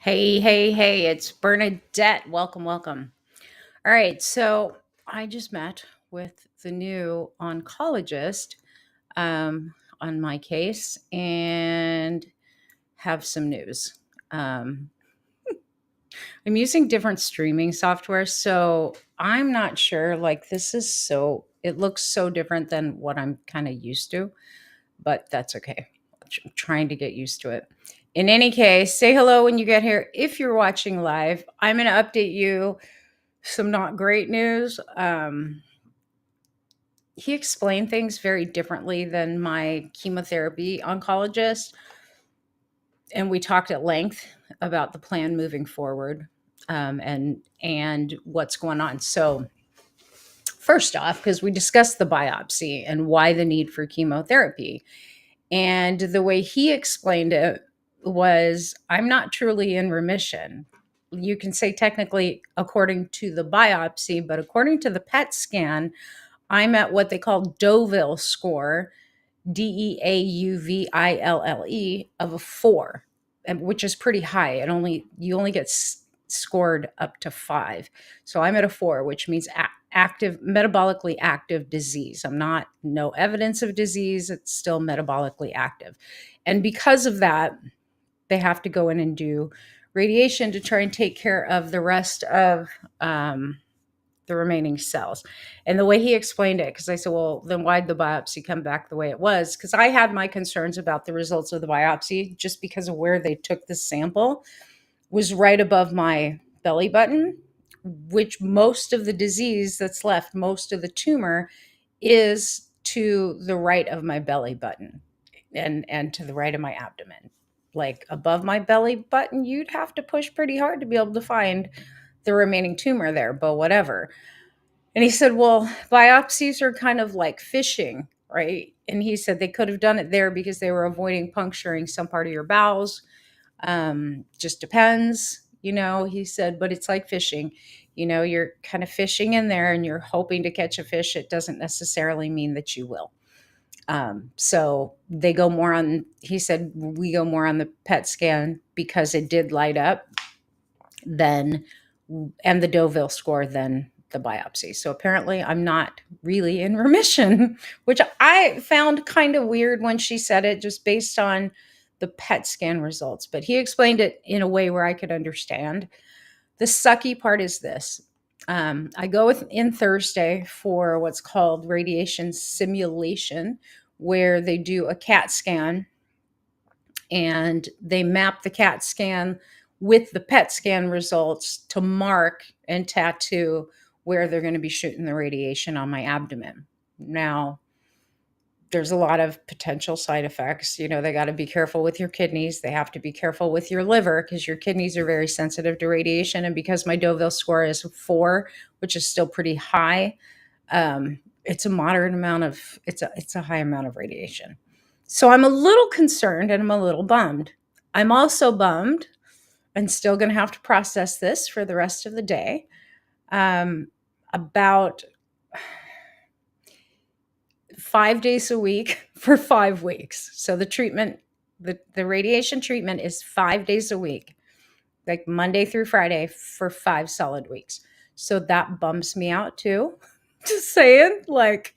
Hey, hey, hey, it's Bernadette. Welcome, welcome. All right, so I just met with the new oncologist on my case and have some news. Um, I'm using different streaming software, so I'm not sure. Like, it looks so different than what I'm kind of used to, but that's okay. I'm trying to get used to it. In any case, say hello when you get here. If you're watching live, I'm going to update you some not great news. He explained things very differently than my chemotherapy oncologist, and we talked at length about the plan moving forward, and what's going on. So, first off, because we discussed the biopsy and why the need for chemotherapy, and the way he explained it was, I'm not truly in remission. You can say technically according to the biopsy, but according to the PET scan, I'm at what they call Deauville score, Deauville, of a 4, which is pretty high. You only get scored up to 5. So I'm at a 4, which means active, metabolically active disease. I'm not no evidence of disease. It's still metabolically active. And because of that, they have to go in and do radiation to try and take care of the rest of the remaining cells. And the way he explained it, because I said, well, then why'd the biopsy come back the way it was? Because I had my concerns about the results of the biopsy just because of where they took the sample was right above my belly button, which most of the disease that's left, most of the tumor is to the right of my belly button and to the right of my abdomen. Like above my belly button, you'd have to push pretty hard to be able to find the remaining tumor there, but whatever. And he said, well, biopsies are kind of like fishing, right? And he said they could have done it there because they were avoiding puncturing some part of your bowels. Just depends, he said, but it's like fishing. You're kind of fishing in there and you're hoping to catch a fish. It doesn't necessarily mean that you will. So they go more on, he said, we go more on the PET scan because it did light up then, and the Deauville score than the biopsy. So apparently I'm not really in remission, which I found kind of weird when she said it, just based on the PET scan results. But he explained it in a way where I could understand. The sucky part is this. I go in Thursday for what's called radiation simulation, where they do a CAT scan and they map the CAT scan with the PET scan results to mark and tattoo where they're going to be shooting the radiation on my abdomen. Now, there's a lot of potential side effects. They got to be careful with your kidneys. They have to be careful with your liver because your kidneys are very sensitive to radiation. And because my Deauville score is 4, which is still pretty high, it's a moderate amount of, it's a high amount of radiation. So I'm a little concerned and I'm a little bummed. I'm also bummed and still going to have to process this for the rest of the day. About 5 days a week for 5 weeks. So the treatment, the radiation treatment is 5 days a week, like Monday through Friday for 5 solid weeks. So that bumps me out too. Just saying, like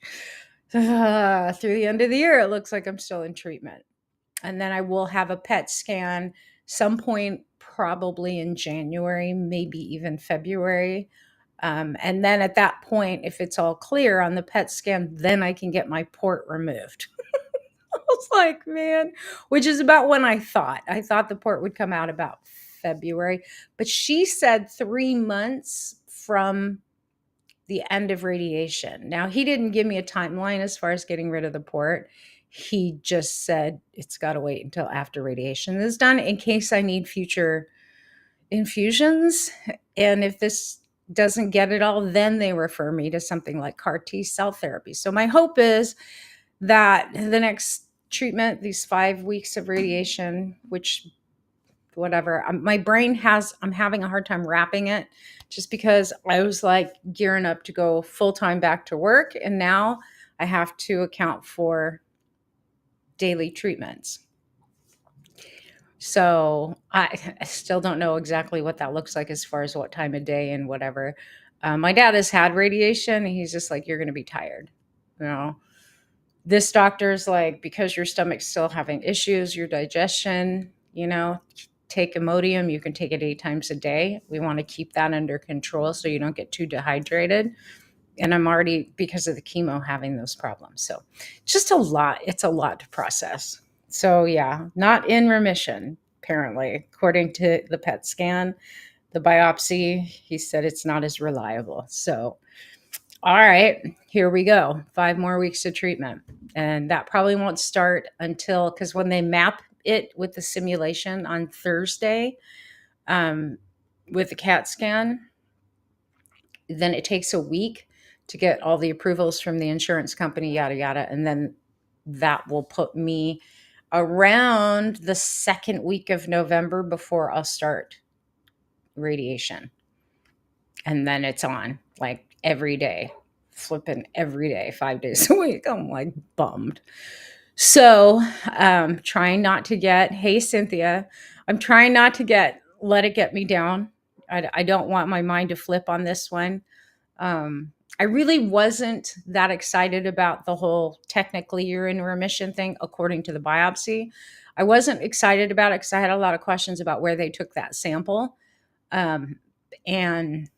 through the end of the year, it looks like I'm still in treatment. And then I will have a PET scan some point, probably in January, maybe even February. And then at that point, if it's all clear on the PET scan, then I can get my port removed. I was like, man, which is about when I thought. I thought the port would come out about February, but she said 3 months from the end of radiation. Now, he didn't give me a timeline as far as getting rid of the port. He just said it's got to wait until after radiation is done in case I need future infusions. And if this doesn't get it all, then they refer me to something like CAR T cell therapy. So my hope is that the next treatment, these 5 weeks of radiation, which whatever, my brain I'm having a hard time wrapping it just because I was like gearing up to go full-time back to work. And now I have to account for daily treatments. So I still don't know exactly what that looks like as far as what time of day and whatever. My dad has had radiation. And he's just like, you're going to be tired. You know, this doctor's like, because your stomach's still having issues, your digestion, take Imodium. You can take it 8 times a day. We want to keep that under control so you don't get too dehydrated. And I'm already, because of the chemo, having those problems. So just a lot. It's a lot to process. So yeah, not in remission, apparently, according to the PET scan. The biopsy, he said it's not as reliable. So, all right, here we go. 5 more weeks of treatment. And that probably won't start until, because when they map it with the simulation on Thursday, with the CAT scan, then it takes a week to get all the approvals from the insurance company, yada, yada. And then that will put me around the second week of November before I'll start radiation. And then it's on like every day, flipping every day, 5 days a week. I'm like bummed. So trying not to get, hey, Cynthia, I'm trying not to let it get me down. I don't want my mind to flip on this one. I really wasn't that excited about the whole technically you're in remission thing, according to the biopsy. I wasn't excited about it because I had a lot of questions about where they took that sample. And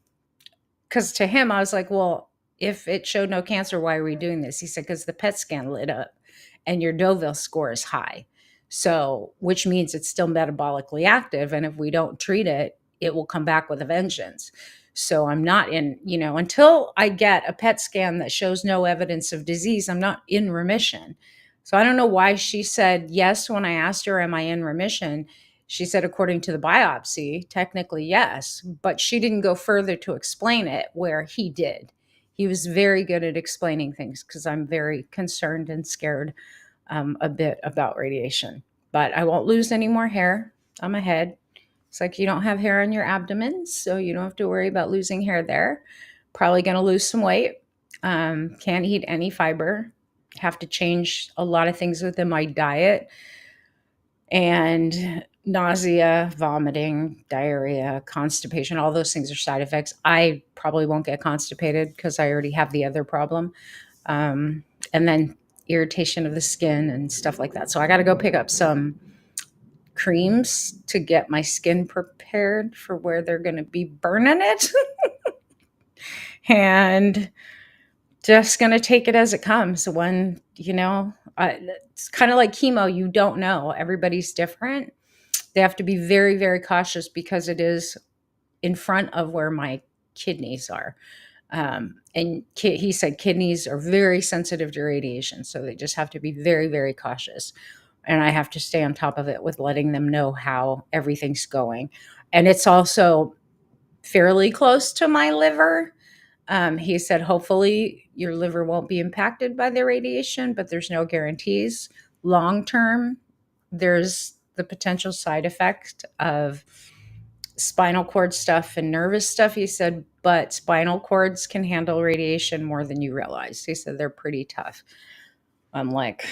because to him, I was like, well, if it showed no cancer, why are we doing this? He said, because the PET scan lit up and your Deauville score is high. So, which means it's still metabolically active. And if we don't treat it, it will come back with a vengeance. So I'm not until I get a PET scan that shows no evidence of disease, I'm not in remission. So I don't know why she said yes when I asked her, am I in remission? She said, according to the biopsy, technically yes, but she didn't go further to explain it where he did. He was very good at explaining things because I'm very concerned and scared a bit about radiation. But I won't lose any more hair on my head. It's like you don't have hair on your abdomen, so you don't have to worry about losing hair there. Probably going to lose some weight. Can't eat any fiber. Have to change a lot of things within my diet. And nausea, vomiting, diarrhea, constipation, all those things are side effects. I probably won't get constipated because I already have the other problem. And then irritation of the skin and stuff like that. So I got to go pick up some creams to get my skin prepared for where they're going to be burning it. And just going to take it as it comes. When, it's kind of like chemo. You don't know. Everybody's different. They have to be very, very cautious because it is in front of where my kidneys are. And he said kidneys are very sensitive to radiation. So they just have to be very, very cautious. And I have to stay on top of it with letting them know how everything's going. And it's also fairly close to my liver. He said, hopefully your liver won't be impacted by the radiation, but there's no guarantees. Long term, there's the potential side effect of spinal cord stuff and nervous stuff. He said, but spinal cords can handle radiation more than you realize. He said they're pretty tough. I'm like,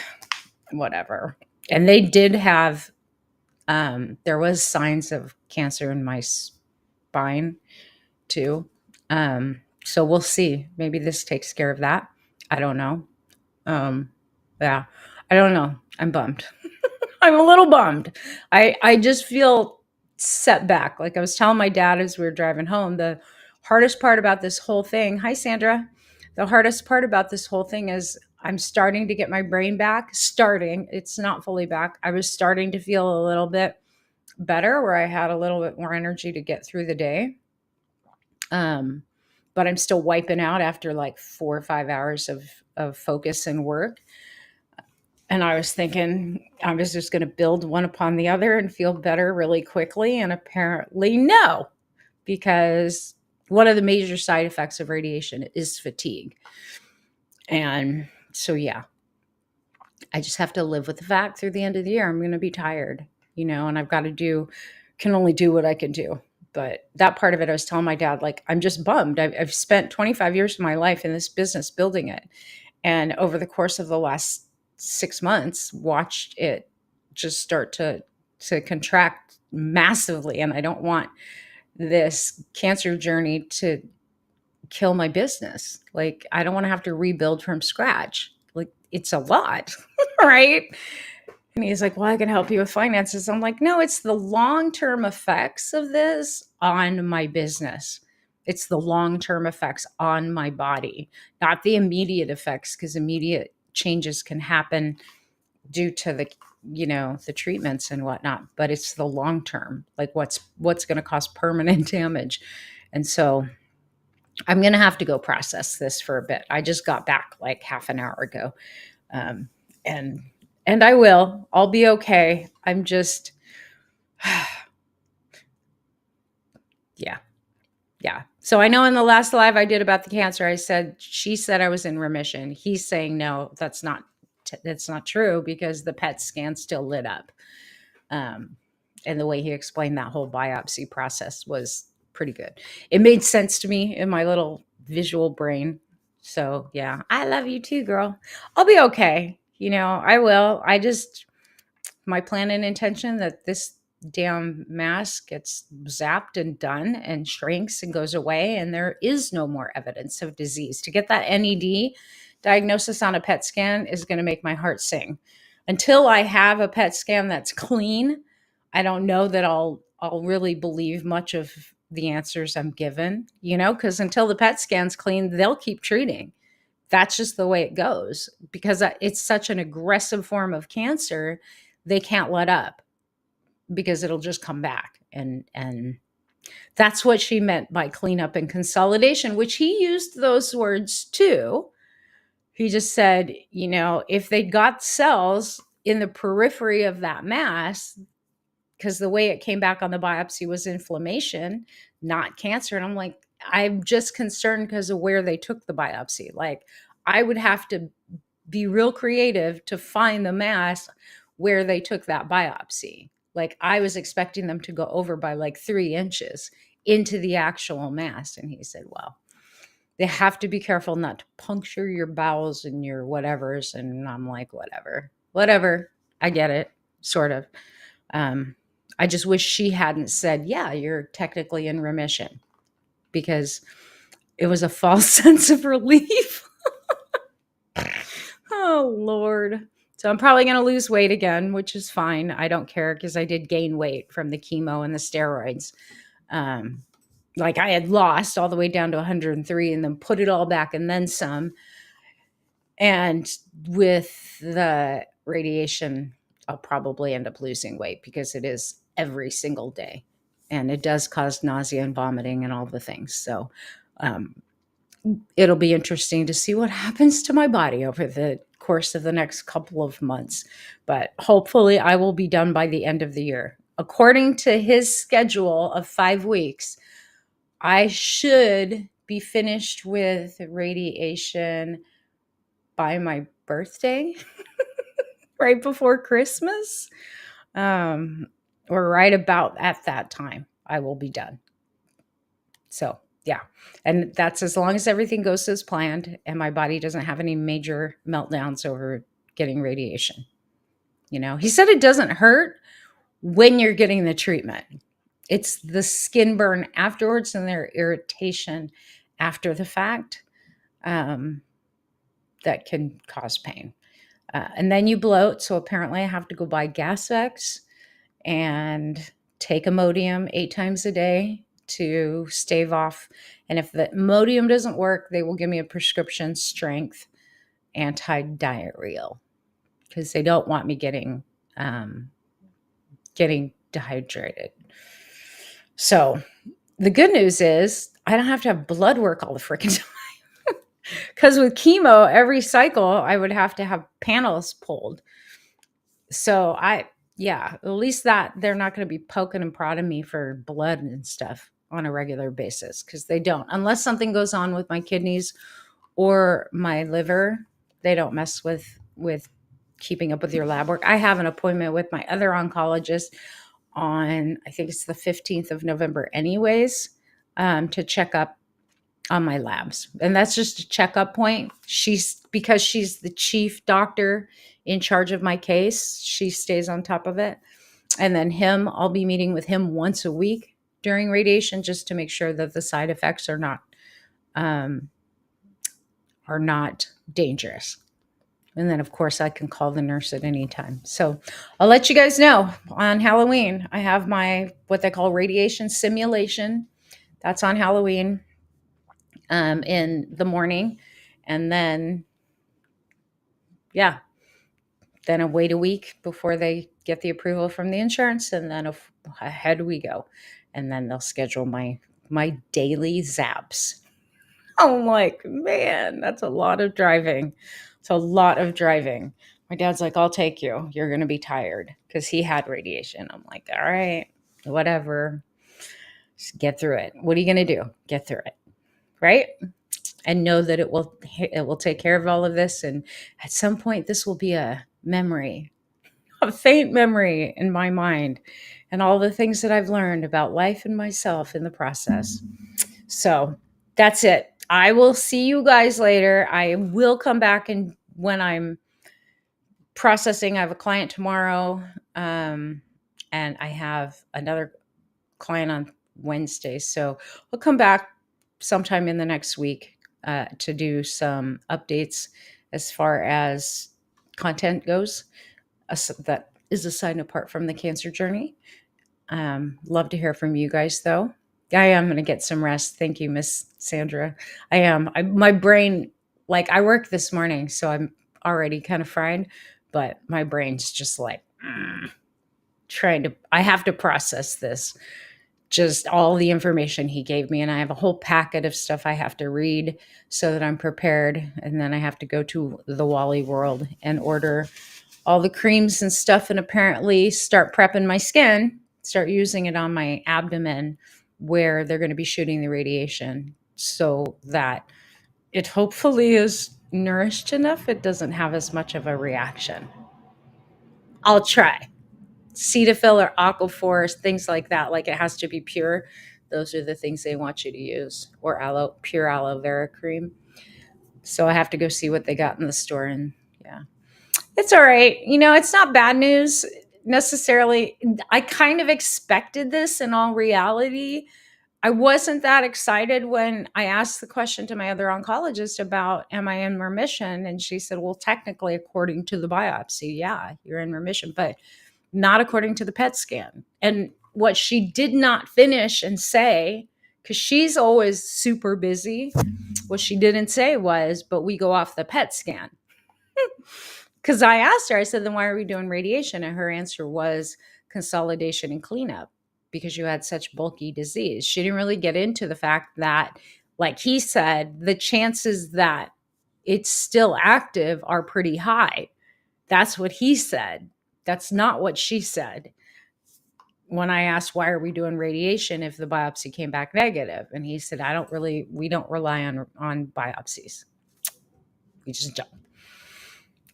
whatever. And they did have, there was signs of cancer in my spine too. So we'll see. Maybe this takes care of that. I don't know. Yeah, I don't know. I'm bummed. I'm a little bummed. I just feel set back. Like I was telling my dad as we were driving home, the hardest part about this whole thing, hi Sandra, the hardest part about this whole thing is I'm starting to get my brain back. It's not fully back. I was starting to feel a little bit better where I had a little bit more energy to get through the day. But I'm still wiping out after like 4 or 5 hours of focus and work. And I was thinking I was just going to build one upon the other and feel better really quickly. And apparently no, because one of the major side effects of radiation is fatigue. And so, yeah, I just have to live with the fact through the end of the year, I'm going to be tired, and I've got to can only do what I can do. But that part of it, I was telling my dad, like, I'm just bummed. I've spent 25 years of my life in this business building it. And over the course of the last 6 months, watched it just start to to contract massively, and I don't want this cancer journey to kill my business. Like, I don't want to have to rebuild from scratch. Like, it's a lot, right? And he's like, well, I can help you with finances. I'm like, no, it's the long-term effects of this on my business. It's the long-term effects on my body, not the immediate effects, because immediate changes can happen due to the treatments and whatnot, but it's the long term, like what's going to cause permanent damage. And so I'm going to have to go process this for a bit. I just got back like half an hour ago. Um, and I'll be okay. I'm just, yeah. Yeah. So I know in the last live I did about the cancer, she said I was in remission. He's saying, no, that's not true, because the PET scan still lit up. And the way he explained that whole biopsy process was pretty good. It made sense to me in my little visual brain. So yeah, I love you too, girl. I'll be okay. I will. My plan and intention that this damn mass gets zapped and done and shrinks and goes away, and there is no more evidence of disease. To get that NED diagnosis on a PET scan is going to make my heart sing. Until I have a PET scan that's clean, I don't know that I'll really believe much of the answers I'm given, because until the PET scan's clean, they'll keep treating. That's just the way it goes, because it's such an aggressive form of cancer. They can't let up, because it'll just come back. And that's what she meant by cleanup and consolidation, which he used those words too. He just said, if they got cells in the periphery of that mass, because the way it came back on the biopsy was inflammation, not cancer. And I'm like, I'm just concerned because of where they took the biopsy. Like, I would have to be real creative to find the mass where they took that biopsy. Like, I was expecting them to go over by like 3 inches into the actual mass. And he said, well, they have to be careful not to puncture your bowels and your whatevers. And I'm like, whatever. I get it, sort of. I just wish she hadn't said, yeah, you're technically in remission, because it was a false sense of relief. Oh, Lord. So I'm probably going to lose weight again, which is fine. I don't care, because I did gain weight from the chemo and the steroids. Like, I had lost all the way down to 103 and then put it all back and then some. And with the radiation, I'll probably end up losing weight, because it is every single day. And it does cause nausea and vomiting and all the things. So it'll be interesting to see what happens to my body over the course of the next couple of months. But hopefully I will be done by the end of the year. According to his schedule of 5 weeks, I should be finished with radiation by my birthday, right before Christmas, or right about at that time, I will be done. So yeah, and that's as long as everything goes as planned and my body doesn't have any major meltdowns over getting radiation. He said it doesn't hurt when you're getting the treatment. It's the skin burn afterwards and their irritation after the fact that can cause pain. And then you bloat. So apparently I have to go buy Gas-X and take Imodium 8 times a day to stave off. And if the Imodium doesn't work, they will give me a prescription strength anti-diarrheal, because they don't want me getting dehydrated. So the good news is I don't have to have blood work all the freaking time. Because with chemo, every cycle, I would have to have panels pulled. So at least that they're not going to be poking and prodding me for blood and stuff on a regular basis, because they don't. Unless something goes on with my kidneys or my liver, they don't mess with keeping up with your lab work. I have an appointment with my other oncologist on, I think it's the 15th of November anyways, to check up on my labs. And that's just a checkup point. Because she's the chief doctor in charge of my case, she stays on top of it. And then I'll be meeting with him once a week during radiation just to make sure that the side effects um, are not dangerous. And then, of course, I can call the nurse at any time. So I'll let you guys know on Halloween. I have my what they call radiation simulation. That's on Halloween in the morning. And then, yeah, then I wait a week before they get the approval from the insurance. And then ahead we go. And then they'll schedule my daily zaps. I'm like, man, that's a lot of driving. It's a lot of driving. My dad's like, I'll take you. You're going to be tired because he had radiation. I'm like, all right, whatever. Just get through it. What are you going to do? Get through it. Right. And know that it will take care of all of this. And at some point, this will be a memory, a faint memory in my mind and all the things that I've learned about life and myself in the process. So that's it. I will see you guys later. I will come back and when I'm processing, I have a client tomorrow, and I have another client on Wednesday. So I'll come back sometime in the next week to do some updates as far as content goes. That is aside and apart from the cancer journey. Love to hear from you guys, though. I am going to get some rest. Thank you, Miss Sandra. I am. My brain, like I worked this morning, so I'm already kind of fried, but my brain's just like I have to process this, just all the information he gave me. And I have a whole packet of stuff I have to read so that I'm prepared. And then I have to go to the Wally World and order all the creams and stuff and apparently start prepping my skin, start using it on my abdomen where they're going to be shooting the radiation so that it hopefully is nourished enough. It doesn't have as much of a reaction. I'll try. Cetaphil or Aquaphor, things like that. Like it has to be pure. Those are the things they want you to use, or pure aloe vera cream. So I have to go see what they got in the store. And yeah, it's all right. It's not bad news necessarily. I kind of expected this in all reality. I wasn't that excited when I asked the question to my other oncologist about, am I in remission? And she said, well, technically, according to the biopsy, yeah, you're in remission, but not according to the PET scan. And what she did not finish and say, because she's always super busy, what she didn't say was, but we go off the PET scan. Because I asked her, I said, then why are we doing radiation? And her answer was consolidation and cleanup because you had such bulky disease. She didn't really get into the fact that, like he said, the chances that it's still active are pretty high. That's what he said. That's not what she said. When I asked, why are we doing radiation if the biopsy came back negative? And he said, we don't rely on biopsies. We just don't.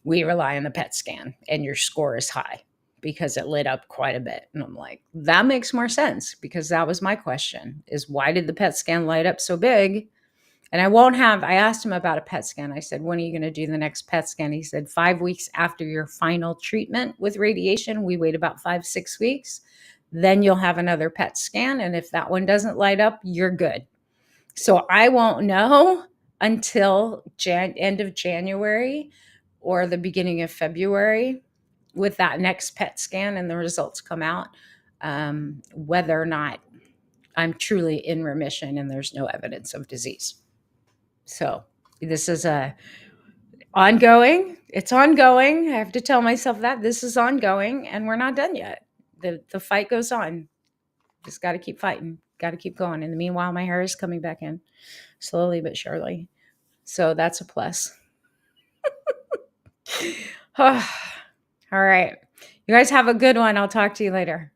We rely on the PET scan and your score is high because it lit up quite a bit. And I'm like, that makes more sense because that was my question is why did the PET scan light up so big? And I asked him about a PET scan. I said, when are you going to do the next PET scan? He said, 5 weeks after your final treatment with radiation. We wait about 5-6 weeks. Then you'll have another PET scan. And if that one doesn't light up, you're good. So I won't know until end of January or the beginning of February with that next PET scan and the results come out, whether or not I'm truly in remission and there's no evidence of disease. So this is ongoing. It's ongoing. I have to tell myself that this is ongoing and we're not done yet. The fight goes on. Just got to keep fighting. Got to keep going. In the meanwhile, my hair is coming back in slowly but surely. So that's a plus. All right. You guys have a good one. I'll talk to you later.